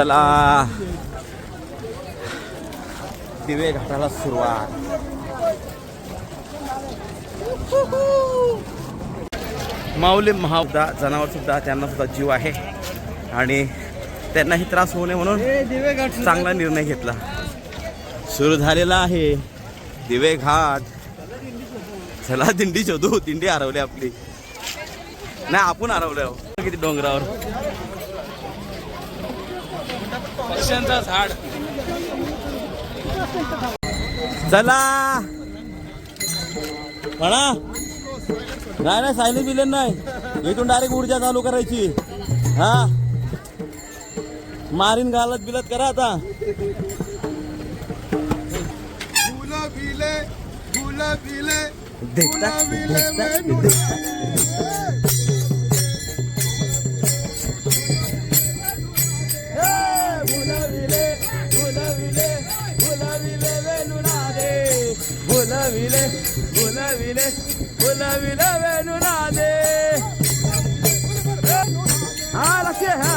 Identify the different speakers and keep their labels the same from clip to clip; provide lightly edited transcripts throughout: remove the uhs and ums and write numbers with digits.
Speaker 1: चला दिवे घाटाला सुरुवात. माऊली महावदा जनावर सुद्धा त्यांना सुद्धा जीव आहे आणि त्यांनाही त्रास होऊ नये म्हणून चांगला निर्णय घेतला. सुरू झालेला आहे दिवे घाट. चला दिंडी शोधू. दिंडी हरवली आपली. नाही आपण हरवलो किती डोंगरावर. झाड. चला म्हणा. नाही सायलेंट बिलेन नाही. इथून डायरेक्ट ऊर्जा चालू करायची. हा मारीन घालत बिलत करा आता. हा लक्ष. हा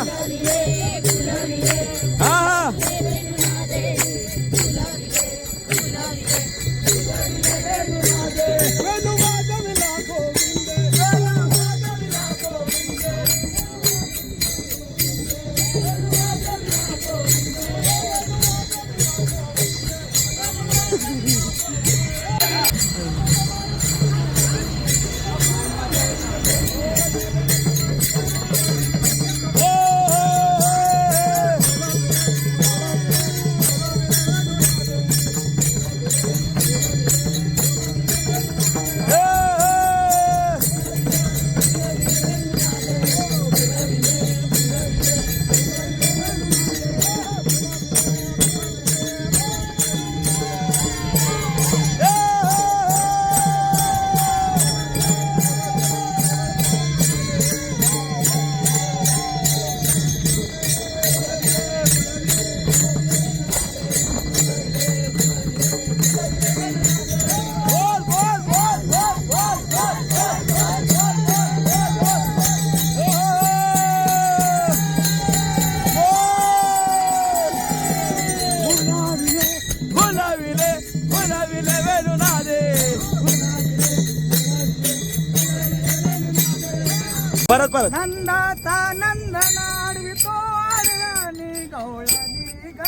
Speaker 1: परत परत.
Speaker 2: नंदाचा नंदन आडवितो आडव्यानी गवळणी ग.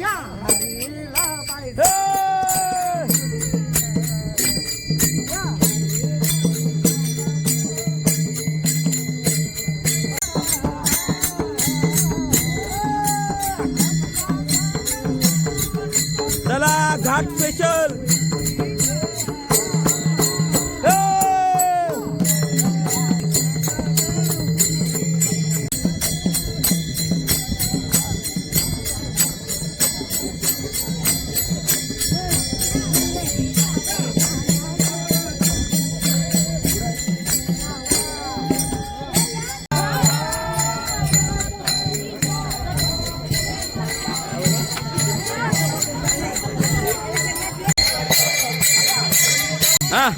Speaker 2: या हरीला पाहिजे.
Speaker 1: चला घाट स्पेशल. हा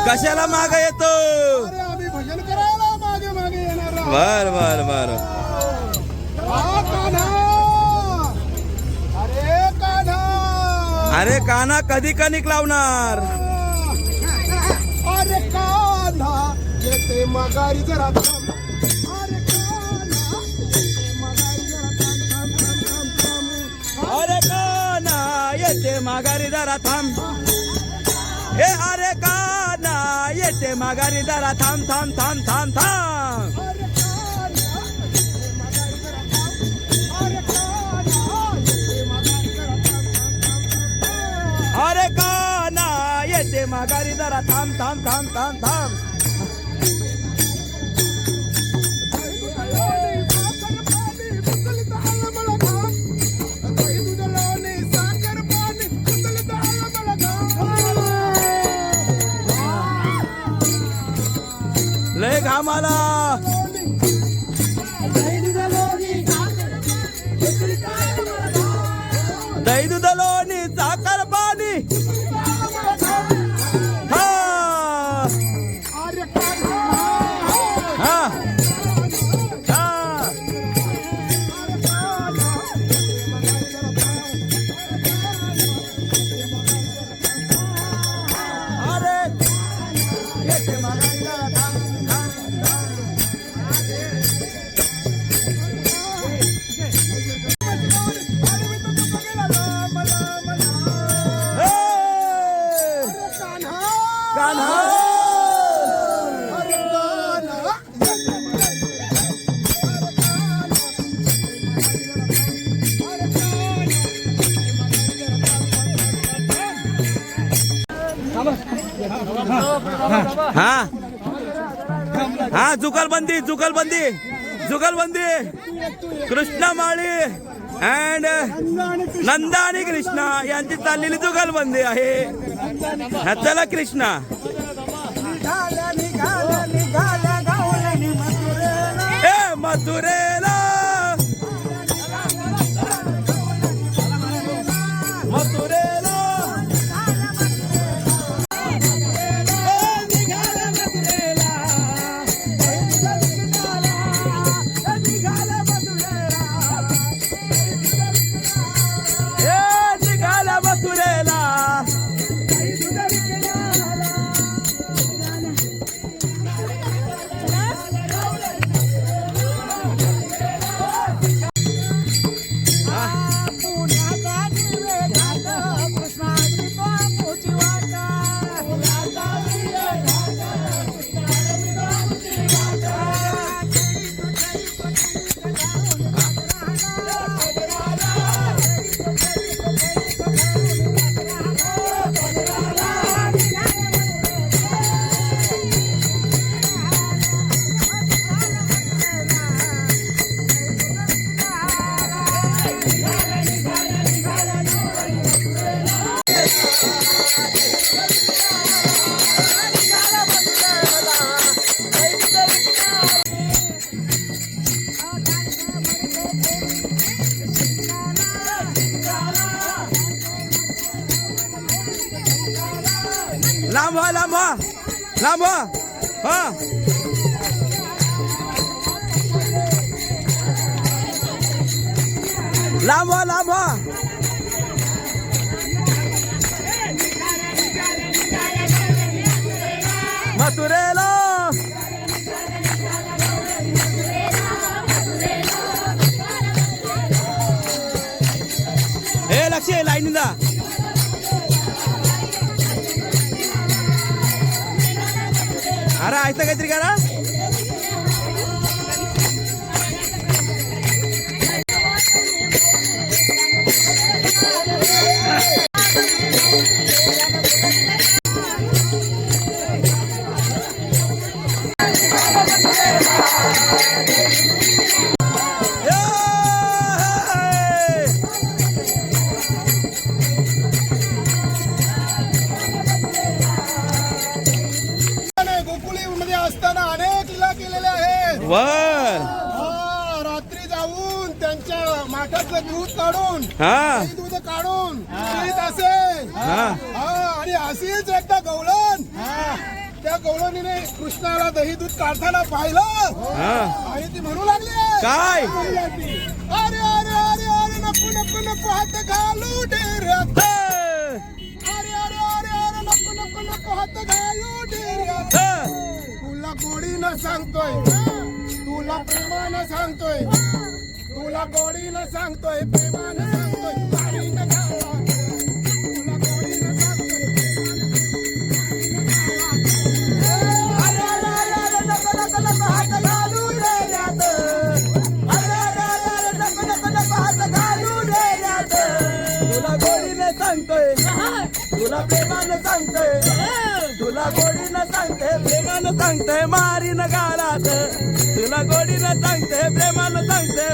Speaker 1: कशाला माग येतो.
Speaker 2: आम्ही भजन करायला मागे मागे येणार.
Speaker 1: बर बर बर.
Speaker 2: अरे कान्हा.
Speaker 1: अरे कान्हा कधी कणिक लावणार.
Speaker 2: अरे कान्हा येते मगारी जरा थांब. अरे कान्हा येते मगारी जरा थांब थांब थांब थांब.
Speaker 1: अरे कान्हा येते माघारी जरा थांब. ए अरे कान्हा येते माघारी जरा थांब थांब थांब थांब थांब.
Speaker 2: अरे कान्हा येते मगारी जरा थांब. अरे कान्हा येते मगारी
Speaker 1: माघारी जरा थांब थांब थांब थांब थांब. लय घाम आला. दही दूध लोणी साखर पाणी. हा हा हा. अरे येते मागायला थांब थांब थांब. हा हा जुगलबंदी जुगलबंदी जुगलबंदी. कृष्णा माळी अँड नंदा आणि कृष्णा यांची चाललेली जुगलबंदी आहे. हा चला कृष्णा. ए मथुरेला मथुरेला. लांब व्हा लांब व्हा लांब व्हा. हा लांब व्हा लांब व्हा. मथुरेला हे लक्ष लाईन जा. अरे ऐसा काहीतरी करा. वर
Speaker 2: रात्री जाऊन त्यांच्या माठातलं दूध काढून
Speaker 1: हा
Speaker 2: दूध काढून पीत असे. आणि अशीच एकदा गवळण त्या गवळणीने कृष्णाला दही दूध काढताना पाहिलं आणि ती म्हणू लागली
Speaker 1: काय.
Speaker 2: अरे अरे अरे अरे नको नको नको हात घालू डेऱ्यात. अरे अरे अरे अरे नको नको नको हात घालू डेऱ्यात. तुला गोडीनं सांगतोय तुला प्रेमानं सांगतोय तुला गोडीनं सांगतोय प्रेमानं सांगतोय. गाडीनं घाला तुला गोडीनं सांगतोय अरे अरे अरे नको नको नको हात घालू डेऱ्यात. अरे अरे अरे नको नको नको हात घालू डेऱ्यात.
Speaker 1: तुला गोडीने सांगतोय तुला प्रेमाने सांगतोय. गोडीनं सांगते मारीन गालात, तुला गोडीनं सांगते प्रेमानं सांगते.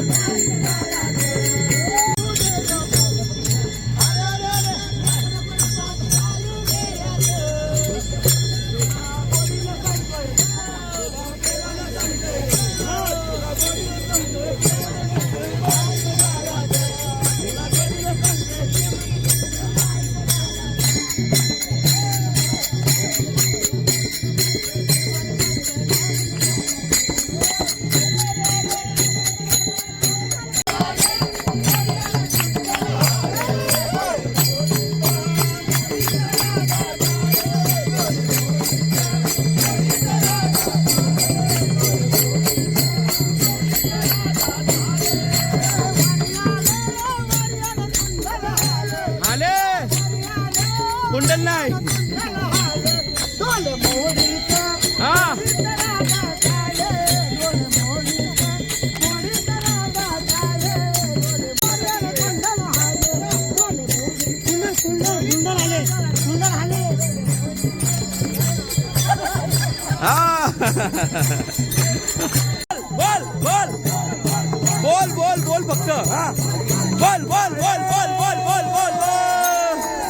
Speaker 1: आले कुंडल नाही हा बोल बोल बोल बोल बोल फक्त हा बोल बोल बोल बोल बोल बोल बोल बोल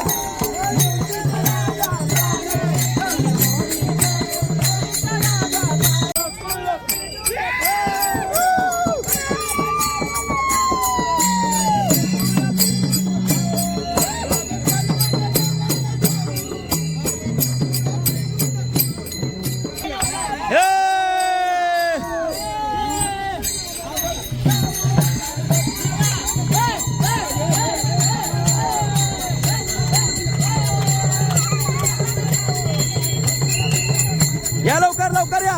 Speaker 1: या लवकर लवकर या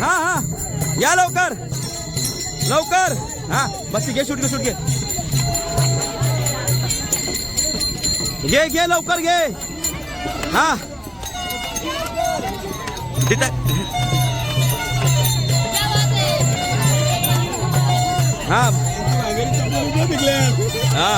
Speaker 1: हा हा या लवकर लवकर हा बस घे शूट घे घे घे लवकर घे हा हा हा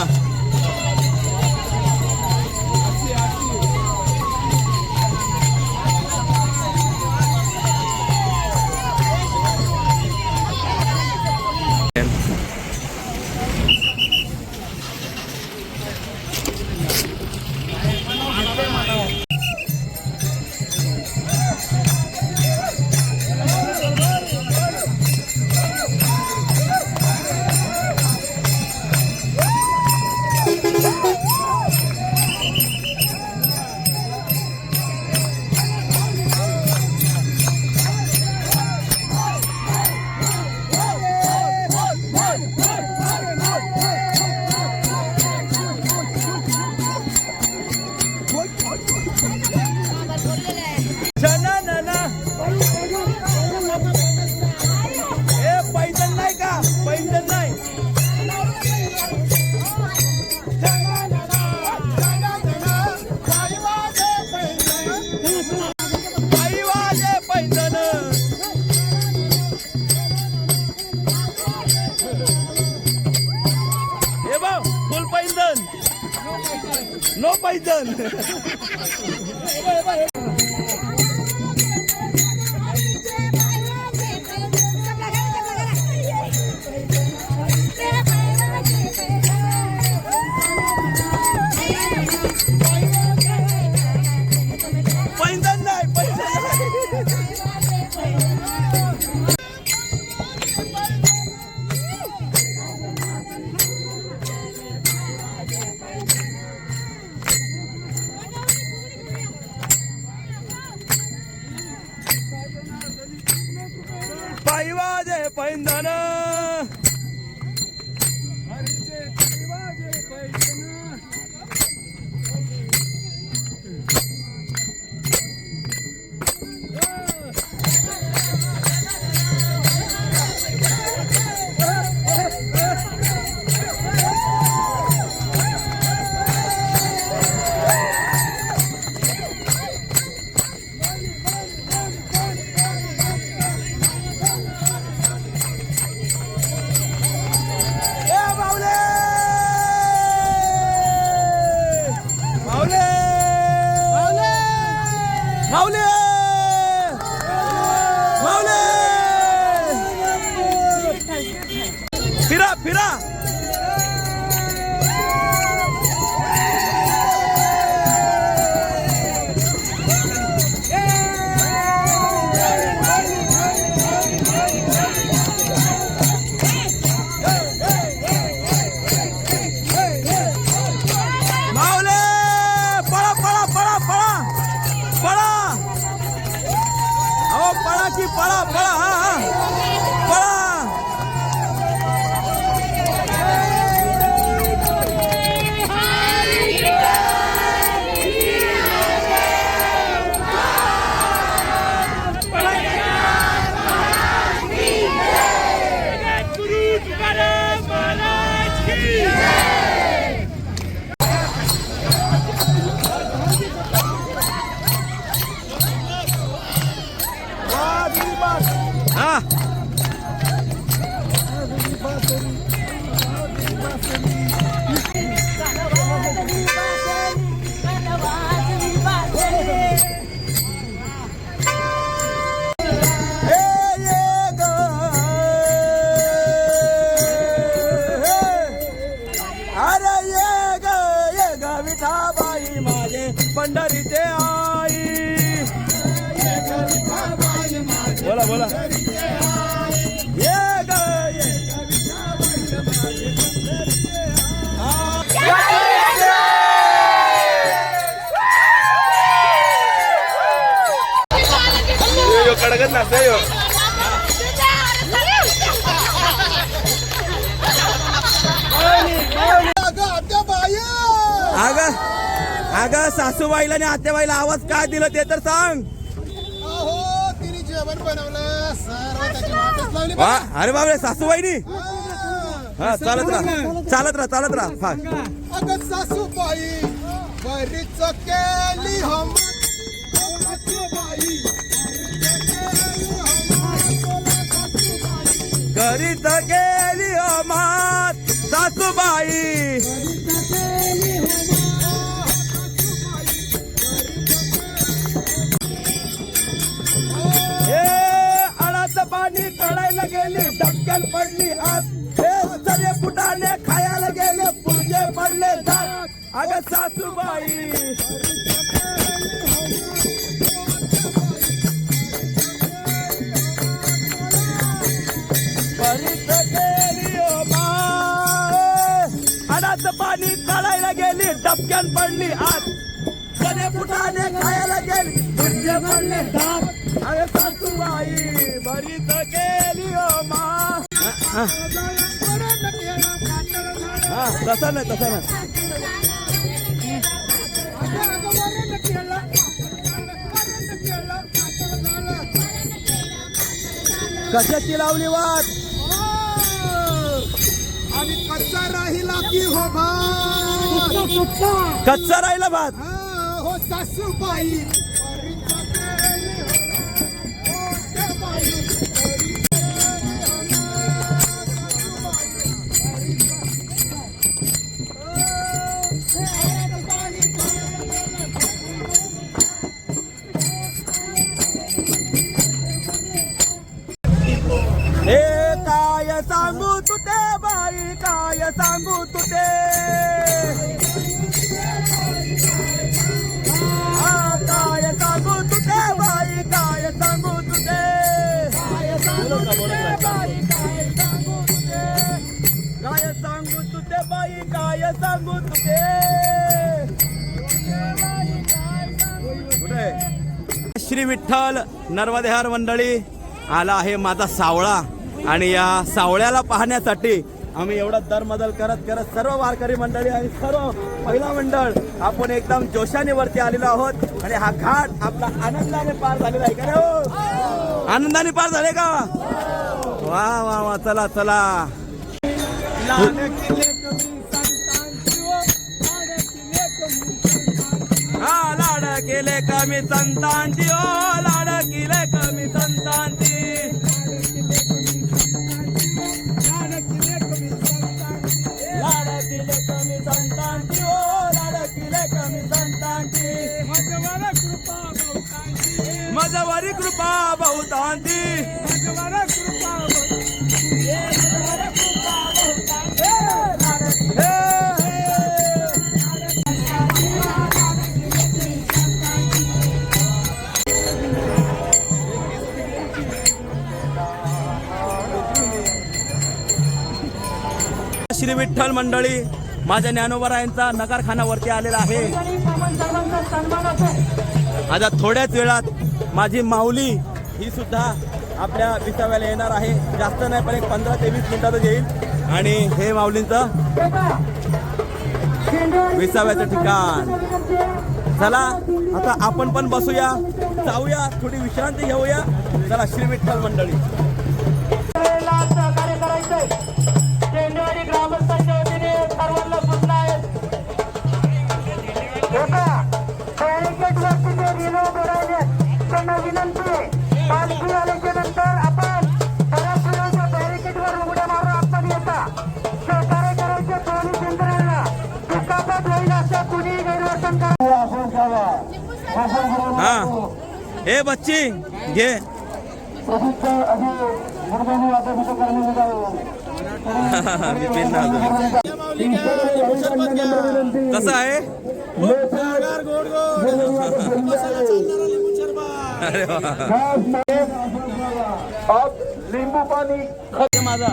Speaker 1: पैंजण नाही का पैंजण नाही बाई वाजे पैंजण हे बघ फुल पैंजण नो पैंजण पायी वाजे पैंजण की पळा पळा पळा. हा विठाबाई माझे पंढरीचे आई. बोला बोला. ये ग कडकच ना यो. अगं अगं सासूबाईला आणि आत्याबाईला आवाज काय दिलं ते तर सांग.
Speaker 2: अहो तिने जेवण बनवलं सर्व त्याची वाटच लावली
Speaker 1: वा अरे बाबरे सासूबाईनी.
Speaker 2: हा.
Speaker 1: हा चालत राहा चालत राहा चालत राहा. हा
Speaker 2: अगं सासूबाई बरीच केली हम
Speaker 1: घरीच गेली हो मात सासूबाई. हे अळाचं पाणी कळायला गेली डबक्यात पडली आत. हे सगळे फुटाने खायला गेले पुढचे पडले जात. अगं सासूबाई बरीच गेली हो मात. अळाचं पाणी कळायला गेली डबक्यात पडली आत. सगळे फुटाने खायला गेली पुढचे पडले जात. अरे सासूबाई बरीच गेली हो मा. हा तसं नाही तसं नाही. कशाची लावली वाट.
Speaker 2: आणि कच्चा राहिला की हो बा.
Speaker 1: कच्चा राहिला भात.
Speaker 2: हो सासूबाई
Speaker 1: हे काय सांगू तुते बाई काय सांगू तुते. काय सांगू तुते बाई काय सांगू तुते. काय सांगू तुते बाई काय सांगू तुते. श्री विठ्ठल नर्मदेहार मंडळी आला आहे माझा सावळा. आणि या सावळ्याला पाहण्यासाठी आम्ही एवढा दरमदल करत करत सर्व वारकरी मंडळी आणि सर्व महिला मंडळ आपण एकदम जोशाने वरती आलेलो आहोत. आणि हा घाट आपला आनंदाने पार झालेला आहे का रे हो. आनंदाने पार झाले का. वा वा वा चला चला. हा लाड केले कमी संतांची ओ लाड केले कमी संतांची. लाड केले कमी संतांची ओ लाड केले कमी संतांची. मजवारी कृपा बहुतांची. श्री विठ्ठल मंडळी माझ्या ज्ञानोबरायांचा नगरखानावरती आलेला आहे. आता थोड्याच वेळात माझी माऊली ही सुद्धा आपल्या विसाव्याला येणार आहे. जास्त नाही पण एक 15 ते 20 मिनिटातच येईल. आणि हे माऊलींचं विसाव्याचं ठिकाण. चला आता आपण पण बसूया, जाऊया, थोडी विश्रांती घेऊया. चला श्री विठ्ठल मंडळी.
Speaker 3: सहकार्य करायचंय. शेंडेवाडी ग्रामस्थांच्या वतीने सर्वांना सूचना आहेत. बॅरिकेड वरती जे रिनो राहिले त्यांना विनंती आहे, पालखी आल्याच्या नंतर आपण परस्परांच्या बॅरिकेडवर उड्या मारून आतमध्ये येता. सहकार्य करायचे पोलीस यंत्रणेला. दुखापत होईल असं कुणी गैरवर्तन करा.
Speaker 1: हा हे बच्ची घे. बिपिन कसं आहे? अरे
Speaker 2: लिंबू पाणी
Speaker 1: माझा.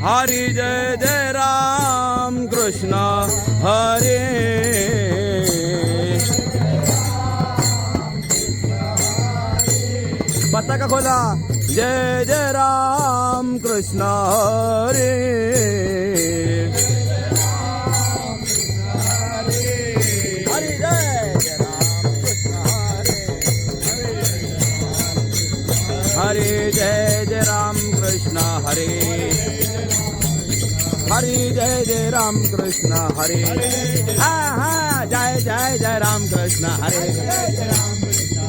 Speaker 1: हरी जय जय राम कृष्ण हरे. पताका खोला. जय जय राम कृष्ण हरे. हरी जय जय राम कृष्ण हरे. हरे जय जय राम कृष्ण हरे. हरे जय जय राम कृष्ण हरे. हा हा जय जय जय राम कृष्ण हरे.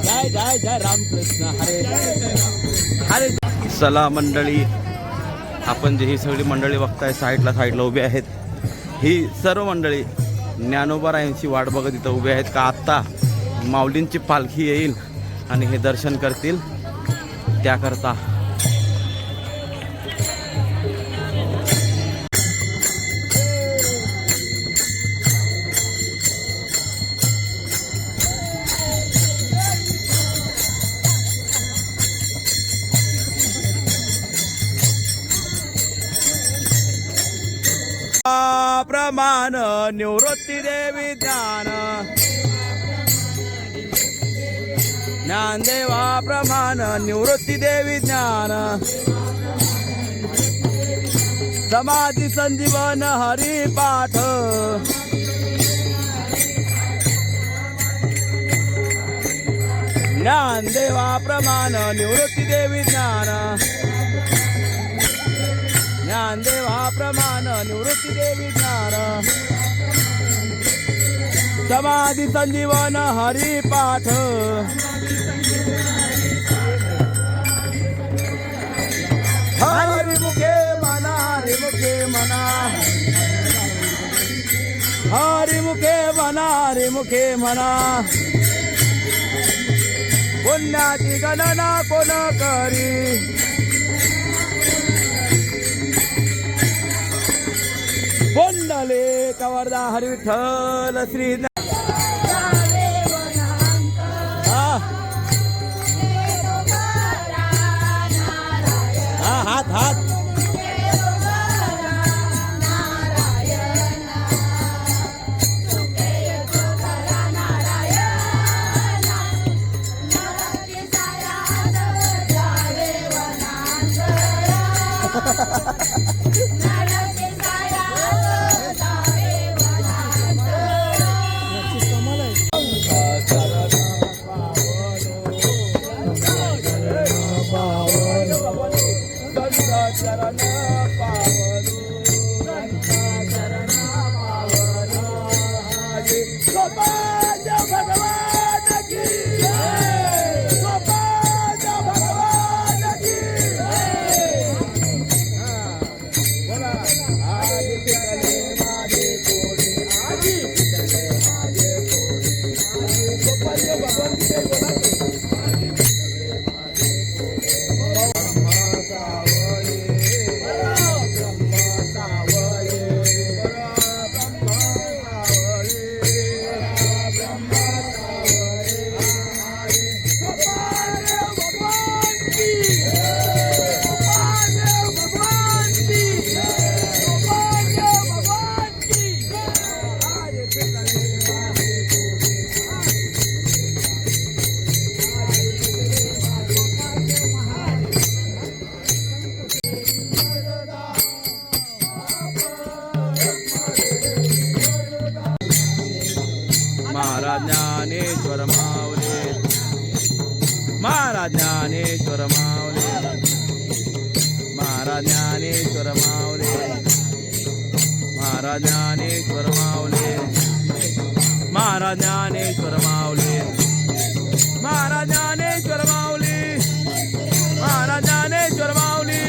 Speaker 1: जय जय जय राम कृष्ण हरे हरे. चला मंडळी, आपण जी ही सगळी मंडळी बघताय साईडला उभी आहेत, ही सर्व मंडळी ज्ञानोबारायांची वाट बघत इथं उभी आहेत का आत्ता माऊलींची पालखी येईल आणि हे दर्शन करतील त्याकरता. प्रमाण निवृत्ती देवी ज्ञान. ज्ञानदेवा प्रमाण निवृत्ती देवी ज्ञान. समाधी संजीवन हरी पाठ. ज्ञानदेवा प्रमाण निवृत्ती देवी ज्ञान. ज्ञानदेवा प्रमाण निवृत्ती देवी ज्ञान. समाधी संजीवन हरी पाठ. हरिमुखे म्हणा, हरिमुखे म्हणा, हरिमुखे म्हणा, हरिमुखे म्हणा. पुण्याची गणना कोण करी. पुंडले कवरदा हरी विठ्ठल श्री. हात हात. ज्ञानेश्वर माऊली, महाराज ज्ञानेश्वर माऊली, महाराज ज्ञानेश्वर माऊली, महाराज ज्ञानेश्वर माऊली, महाराज ज्ञानेश्वर माऊली, महाराज ज्ञानेश्वर माऊली,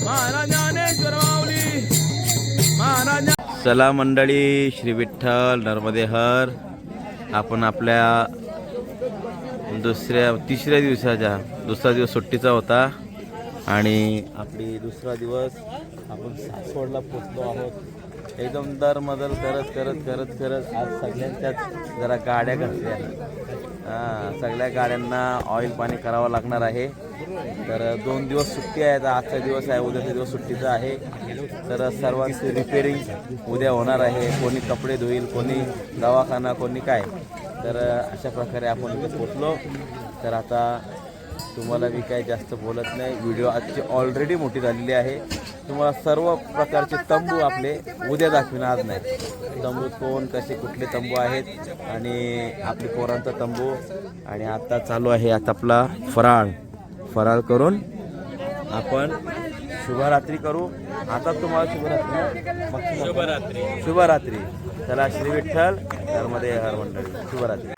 Speaker 1: महाराज ज्ञानेश्वर माऊली, महाराज. चला मंडळी, श्री विठ्ठल नर्मदे हर. आपण आपल्या तिसऱ्या दिवसाच्या दुसरा दिवस सुट्टीचा होता आणि आपली दुसरा दिवस आपण सासवडला पोचलो आहोत. एकदम दरमदल करत करत करत करत आज सगळ्यांच्याच जरा गाड्या घातल्या. सगळ्या गाड्यांना ऑइल पाणी करावं लागणार आहे. तर 2 दिवस सुट्टी आहे. तर आजचा दिवस आहे, उद्याचा दिवस सुट्टीचा आहे. तर सर्वांची रिपेरिंग उद्या होणार आहे. कोणी कपडे धुईल, कोणी दवाखाना, कोणी काय. तर अशा प्रकारे आपण इथे पोचलो. तर आता तुम्हाला मी काही जास्त बोलत नाही. व्हिडिओ आजची ऑलरेडी मोठी झालेली आहे. तुम्हाला सर्व प्रकारचे तंबू आपले उद्या दाखवीन, आज नाही. तंबू कोण कसे कुठले तंबू आहेत आणि आपली पोरांचा तंबू. आणि आता चालू आहे आता आपला फराळ करून आपण शुभरात्री करू. आता तुम्हाला शुभरात्री. चला, श्री विठ्ठल नर्मदे हर मंडळी, शुभरात्री.